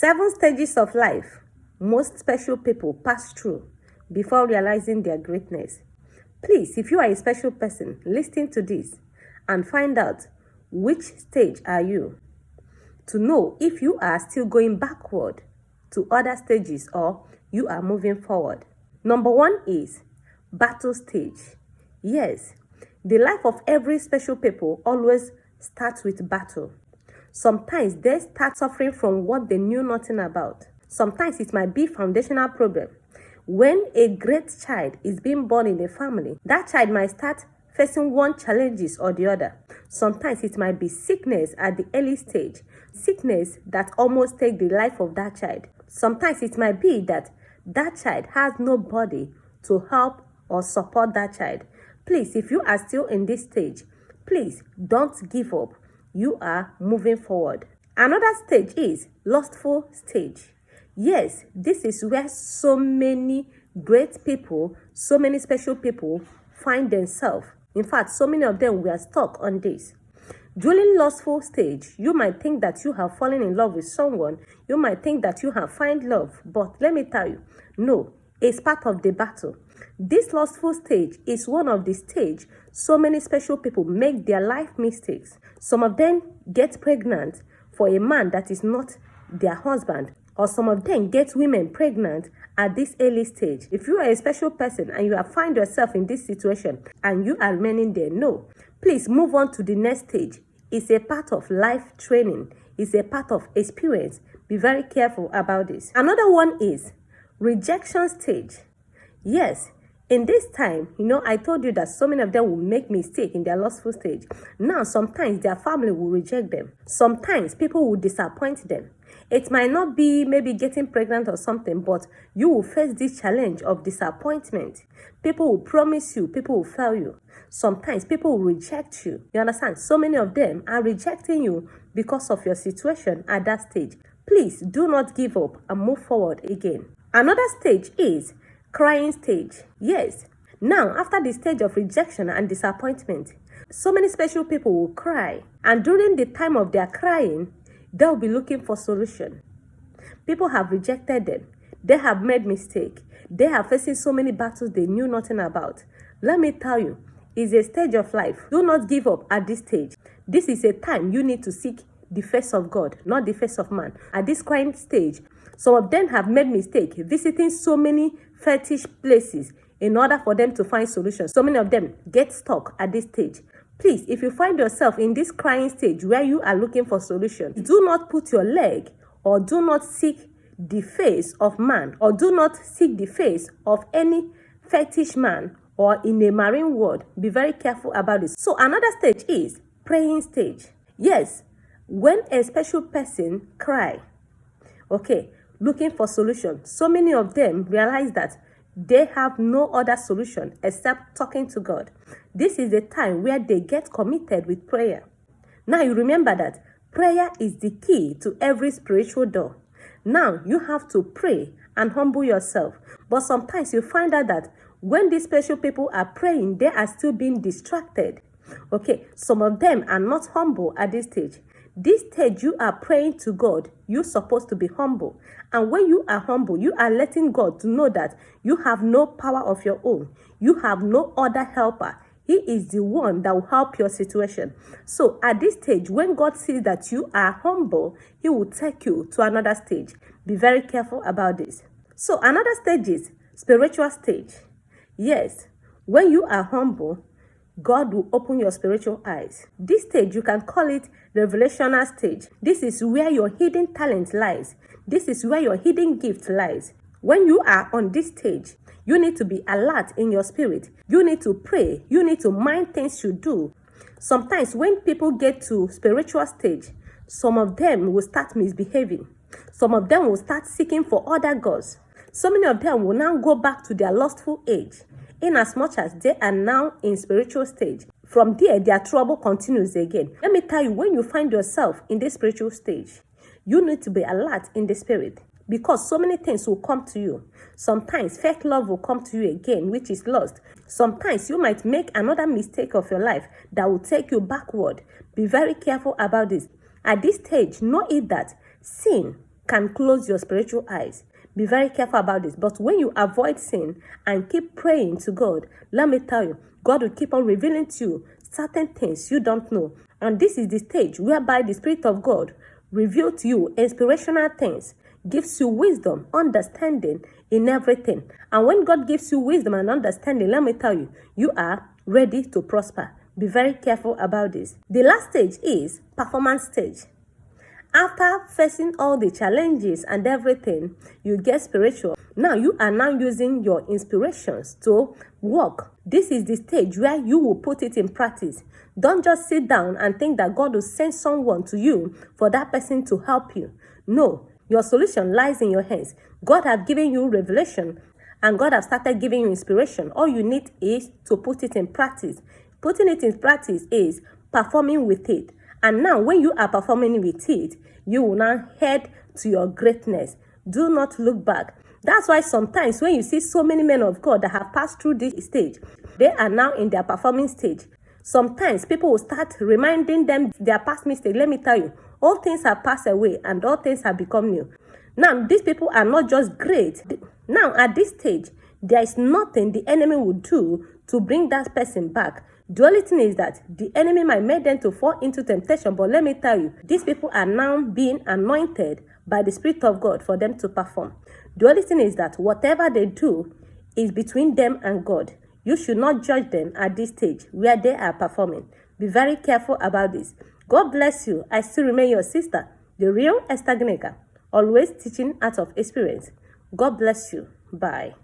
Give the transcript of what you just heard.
7 stages of life most special people pass through before realizing their greatness. Please, if you are a special person, listen to this and find out which stage are you, to know if you are still going backward to other stages or you are moving forward. Number 1 is battle stage. Yes, the life of every special people always starts with battle. Sometimes they start suffering from what they knew nothing about. Sometimes it might be foundational problem. When a great child is being born in a family, that child might start facing one challenges or the other. Sometimes it might be sickness at the early stage, sickness that almost take the life of that child. Sometimes it might be that that child has nobody to help or support that child. Please, if you are still in this stage, please don't give up. You are moving forward. Another stage is lustful stage. Yes, this is where so many great people, so many special people find themselves. In fact, so many of them were stuck on this. During lustful stage, you might think that you have fallen in love with someone. You might think that you have found love. But let me tell you, no, it's part of the battle. This lustful stage is one of the stage so many special people make their life mistakes. Some of them get pregnant for a man that is not their husband, or some of them get women pregnant at this early stage. If you are a special person and you have found yourself in this situation and you are remaining there, no, please move on to the next stage. It's a part of life training. It's a part of experience. Be very careful about this. Another one is rejection stage. Yes, in this time, I told you that so many of them will make mistake in their lustful stage. Now, sometimes their family will reject them. Sometimes people will disappoint them. It might not be maybe getting pregnant or something, but you will face this challenge of disappointment. People will promise you, people will fail you. Sometimes people will reject you. You understand? So many of them are rejecting you because of your situation at that stage. Please do not give up and move forward again. Another stage is crying stage. Yes. Now, after the stage of rejection and disappointment, so many special people will cry. And during the time of their crying, they'll be looking for solution. People have rejected them. They have made mistake. They are facing so many battles they knew nothing about. Let me tell you, it's a stage of life. Do not give up at this stage. This is a time you need to seek the face of God, not the face of man. At this crying stage, some of them have made mistake visiting so many fetish places in order for them to find solutions. So many of them get stuck at this stage. Please, if you find yourself in this crying stage where you are looking for solutions, do not put your leg or do not seek the face of man or do not seek the face of any fetish man or in a marine world. Be very careful about this. So another stage is praying stage. Yes, when a special person cry, looking for solution, so many of them realize that they have no other solution except talking to God. This is the time where they get committed with prayer. Now you remember that prayer is the key to every spiritual door. Now you have to pray and humble yourself. But sometimes you find out that when these special people are praying, they are still being distracted. Some of them are not humble at this stage. This stage you are praying to God, you're supposed to be humble. And when you are humble, you are letting God to know that you have no power of your own. You have no other helper. He is the one that will help your situation. So at this stage, when God sees that you are humble, He will take you to another stage. Be very careful about this. So another stage is spiritual stage. Yes, when you are humble, God will open your spiritual eyes. This stage, you can call it revelational stage. This is where your hidden talent lies. This is where your hidden gift lies. When you are on this stage, you need to be alert in your spirit. You need to pray. You need to mind things you do. Sometimes when people get to spiritual stage, some of them will start misbehaving. Some of them will start seeking for other gods. So many of them will now go back to their lustful age. In as much as they are now in spiritual stage, from there, their trouble continues again. Let me tell you, when you find yourself in this spiritual stage, you need to be alert in the spirit because so many things will come to you. Sometimes fake love will come to you again, which is lost. Sometimes you might make another mistake of your life that will take you backward. Be very careful about this. At this stage, know it that sin can close your spiritual eyes. Be very careful about this. But when you avoid sin and keep praying to God, let me tell you, God will keep on revealing to you certain things you don't know. And this is the stage whereby the Spirit of God reveals to you inspirational things, gives you wisdom, understanding in everything. And when God gives you wisdom and understanding, let me tell you, you are ready to prosper. Be very careful about this. The last stage is performance stage. After facing all the challenges and everything, you get spiritual. Now you are now using your inspirations to work. This is the stage where you will put it in practice. Don't just sit down and think that God will send someone to you for that person to help you. No, your solution lies in your hands. God has given you revelation and God has started giving you inspiration. All you need is to put it in practice. Putting it in practice is performing with it. And now when you are performing with it, you will now head to your greatness. Do not look back. That's why sometimes when you see so many men of God that have passed through this stage, they are now in their performing stage. Sometimes people will start reminding them their past mistakes. Let me tell you, all things have passed away and all things have become new. Now, these people are not just great. Now, at this stage, there is nothing the enemy will do to bring that person back. The only thing is that the enemy might make them to fall into temptation. But let me tell you, these people are now being anointed by the Spirit of God for them to perform. The only thing is that whatever they do is between them and God. You should not judge them at this stage where they are performing. Be very careful about this. God bless you. I still remain your sister, the real Esther Gneka, always teaching out of experience. God bless you. Bye.